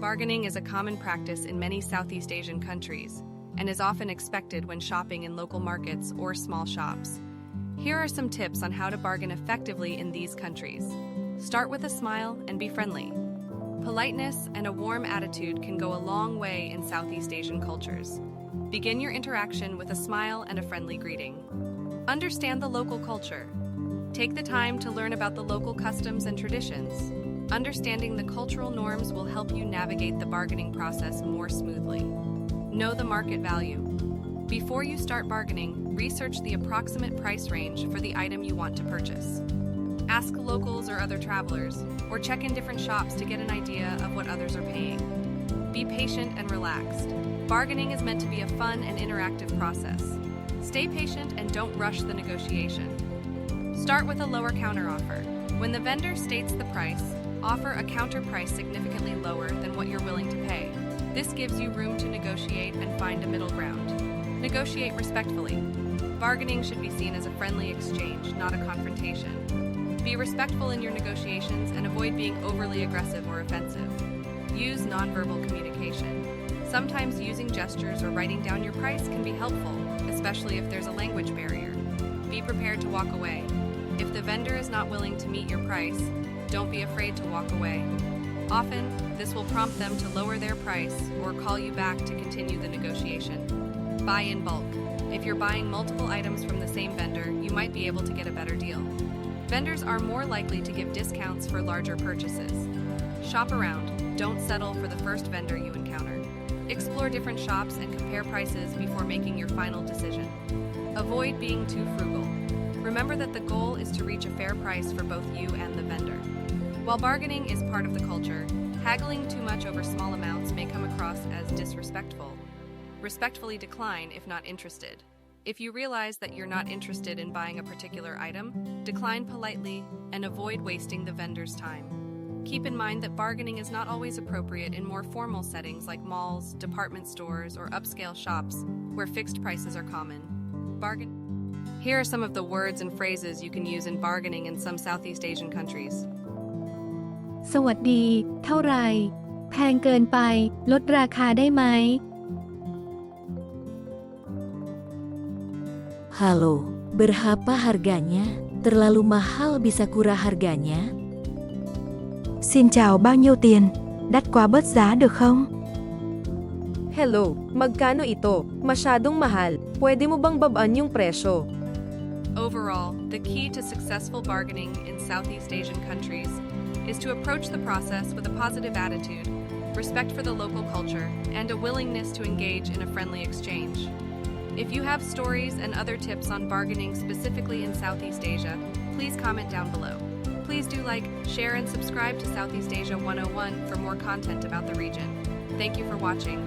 Bargaining is a common practice in many Southeast Asian countries and is often expected when shopping in local markets or small shops. Here are some tips on how to bargain effectively in these countries. Start with a smile and be friendly. Politeness and a warm attitude can go a long way in Southeast Asian cultures. Begin your interaction with a smile and a friendly greeting. Understand the local culture. Take the time to learn about the local customs and traditions. Understanding the cultural norms will help you navigate the bargaining process more smoothly. Know the market value. Before you start bargaining, research the approximate price range for the item you want to purchase. Ask locals or other travelers, or check in different shops to get an idea of what others are paying. Be patient and relaxed. Bargaining is meant to be a fun and interactive process. Stay patient and don't rush the negotiation. Start with a lower counteroffer. When the vendor states the price, offer a counter price significantly lower than what you're willing to pay. This gives you room to negotiate and find a middle ground. Negotiate respectfully. Bargaining should be seen as a friendly exchange, not a confrontation. Be respectful in your negotiations and avoid being overly aggressive or offensive. Use nonverbal communication. Sometimes using gestures or writing down your price can be helpful, especially if there's a language barrier. Be prepared to walk away. If the vendor is not willing to meet your price, don't be afraid to walk away. Often, this will prompt them to lower their price or call you back to continue the negotiation. Buy in bulk. If you're buying multiple items from the same vendor, you might be able to get a better deal. Vendors are more likely to give discounts for larger purchases. Shop around. Don't settle for the first vendor you encounter. Explore different shops and compare prices before making your final decision. Avoid being too frugal. Remember that the goal is to reach a fair price for both you and the vendor. While bargaining is part of the culture, haggling too much over small amounts may come across as disrespectful. Respectfully decline if not interested. If you realize that you're not interested in buying a particular item, decline politely and avoid wasting the vendor's time. Keep in mind that bargaining is not always appropriate in more formal settings like malls, department stores, or upscale shops, where fixed prices are common. Here are some of the words and phrases you can use in bargaining in some Southeast Asian countries. สวัสดีเท่าไหร่แพงเกินไปลดราคาได้ไหม Halo, berapa harganya? Terlalu mahal bisa kurang harganya? Xin chào, bao nhiêu tiền? Đắt quá bớt giá được không? Hello, magkano ito? Masyadong mahal. Pwede mo bang babaan yung presyo? Overall, the key to successful bargaining in Southeast Asian countries is to approach the process with a positive attitude, respect for the local culture, and a willingness to engage in a friendly exchange. If you have stories and other tips on bargaining specifically in Southeast Asia, please comment down below. Please do like, share, and subscribe to Southeast Asia 101 for more content about the region. Thank you for watching.